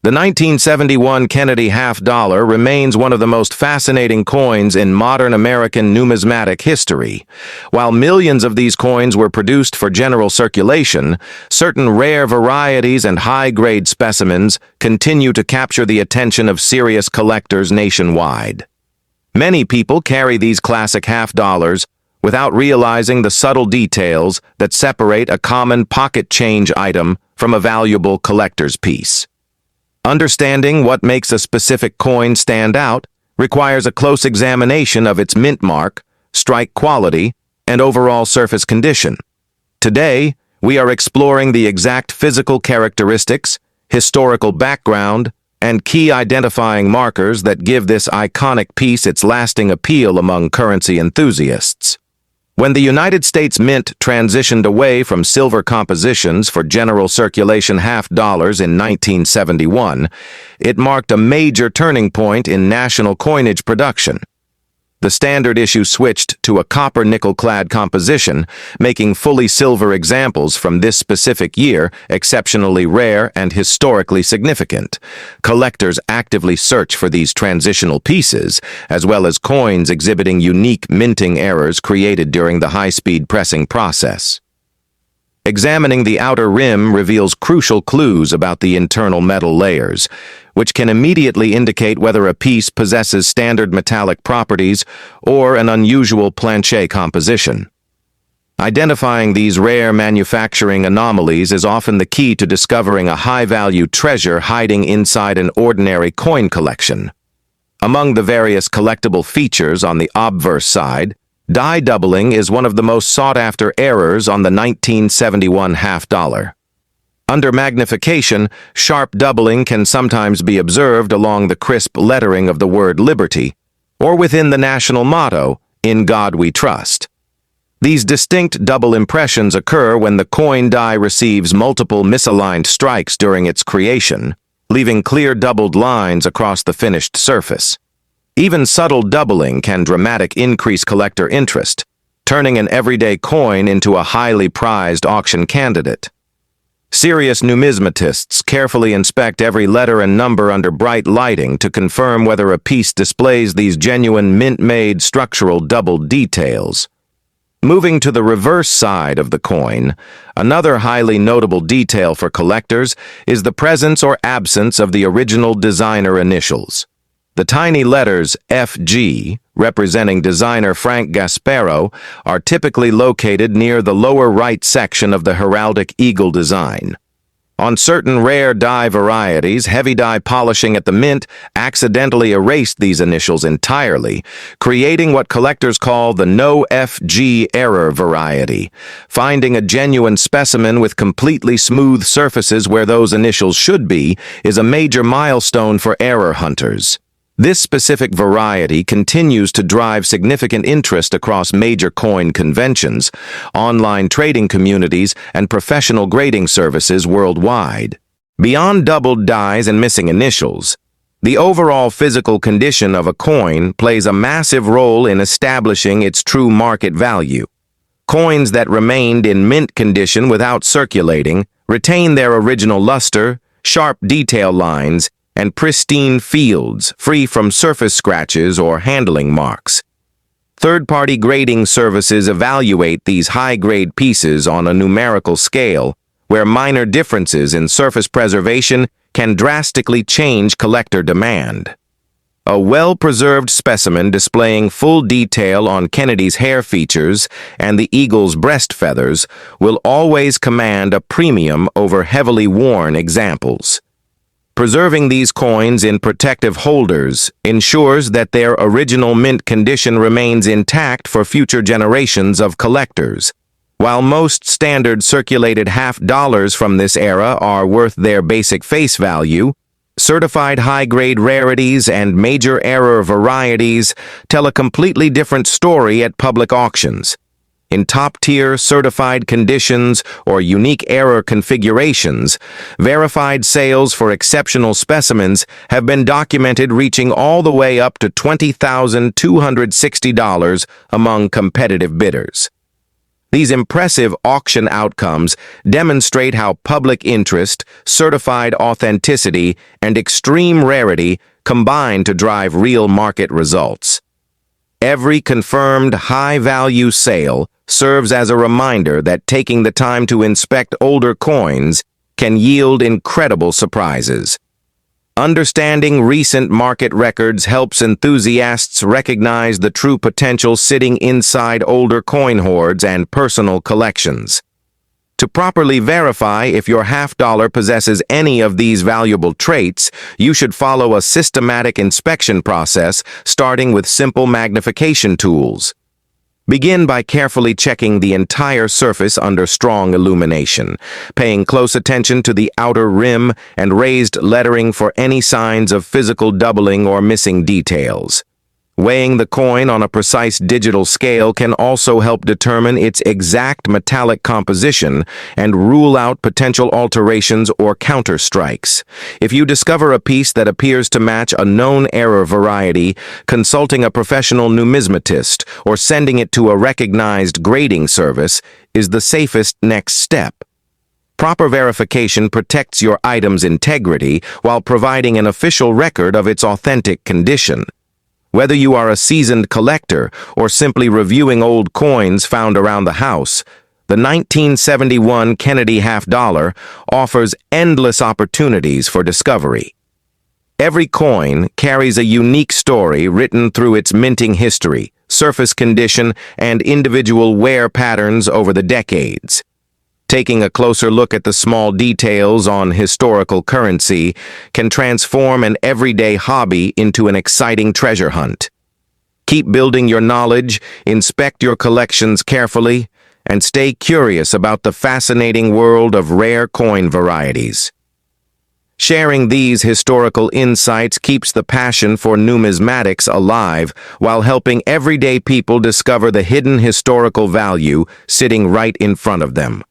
The 1971 Kennedy half-dollar remains one of the most fascinating coins in modern American numismatic history. While millions of these coins were produced for general circulation, certain rare varieties and high-grade specimens continue to capture the attention of serious collectors nationwide. Many people carry these classic half-dollars without realizing the subtle details that separate a common pocket change item from a valuable collector's piece. Understanding what makes a specific coin stand out requires a close examination of its mint mark, strike quality, and overall surface condition. Today, we are exploring the exact physical characteristics, historical background, and key identifying markers that give this iconic piece its lasting appeal among currency enthusiasts. When the United States Mint transitioned away from silver compositions for general circulation half-dollars in 1971, it marked a major turning point in national coinage production. The standard issue switched to a copper-nickel clad composition, making fully silver examples from this specific year exceptionally rare and historically significant. Collectors actively search for these transitional pieces, as well as coins exhibiting unique minting errors created during the high-speed pressing process. Examining the outer rim reveals crucial clues about the internal metal layers, which can immediately indicate whether a piece possesses standard metallic properties or an unusual plancher composition. Identifying these rare manufacturing anomalies is often the key to discovering a high-value treasure hiding inside an ordinary coin collection. Among the various collectible features on the obverse side, die doubling is one of the most sought-after errors on the 1971 half-dollar. Under magnification, sharp doubling can sometimes be observed along the crisp lettering of the word liberty, or within the national motto, "In God We Trust." These distinct double impressions occur when the coin die receives multiple misaligned strikes during its creation, leaving clear doubled lines across the finished surface. Even subtle doubling can dramatically increase collector interest, turning an everyday coin into a highly prized auction candidate. Serious numismatists carefully inspect every letter and number under bright lighting to confirm whether a piece displays these genuine mint-made structural doubled details. Moving to the reverse side of the coin, another highly notable detail for collectors is the presence or absence of the original designer initials. The tiny letters FG, representing designer Frank Gasparo, are typically located near the lower right section of the heraldic eagle design. On certain rare die varieties, heavy die polishing at the mint accidentally erased these initials entirely, creating what collectors call the no FG error variety. Finding a genuine specimen with completely smooth surfaces where those initials should be is a major milestone for error hunters. This specific variety continues to drive significant interest across major coin conventions, online trading communities, and professional grading services worldwide. Beyond doubled dies and missing initials, the overall physical condition of a coin plays a massive role in establishing its true market value. Coins that remained in mint condition without circulating retain their original luster, sharp detail lines, and pristine fields free from surface scratches or handling marks. Third-party grading services evaluate these high-grade pieces on a numerical scale, where minor differences in surface preservation can drastically change collector demand. A well-preserved specimen displaying full detail on Kennedy's hair features and the eagle's breast feathers will always command a premium over heavily worn examples. Preserving these coins in protective holders ensures that their original mint condition remains intact for future generations of collectors. While most standard circulated half-dollars from this era are worth their basic face value, certified high-grade rarities and major error varieties tell a completely different story at public auctions. In top-tier certified conditions or unique error configurations, verified sales for exceptional specimens have been documented reaching all the way up to $20,260 among competitive bidders. These impressive auction outcomes demonstrate how public interest, certified authenticity, and extreme rarity combine to drive real market results. Every confirmed high-value sale serves as a reminder that taking the time to inspect older coins can yield incredible surprises. Understanding recent market records helps enthusiasts recognize the true potential sitting inside older coin hoards and personal collections. To properly verify if your half-dollar possesses any of these valuable traits, you should follow a systematic inspection process, starting with simple magnification tools. Begin by carefully checking the entire surface under strong illumination, paying close attention to the outer rim and raised lettering for any signs of physical doubling or missing details. Weighing the coin on a precise digital scale can also help determine its exact metallic composition and rule out potential alterations or counterstrikes. If you discover a piece that appears to match a known error variety, consulting a professional numismatist or sending it to a recognized grading service is the safest next step. Proper verification protects your item's integrity while providing an official record of its authentic condition. Whether you are a seasoned collector or simply reviewing old coins found around the house, the 1971 Kennedy half-dollar offers endless opportunities for discovery. Every coin carries a unique story written through its minting history, surface condition, and individual wear patterns over the decades. Taking a closer look at the small details on historical currency can transform an everyday hobby into an exciting treasure hunt. Keep building your knowledge, inspect your collections carefully, and stay curious about the fascinating world of rare coin varieties. Sharing these historical insights keeps the passion for numismatics alive while helping everyday people discover the hidden historical value sitting right in front of them.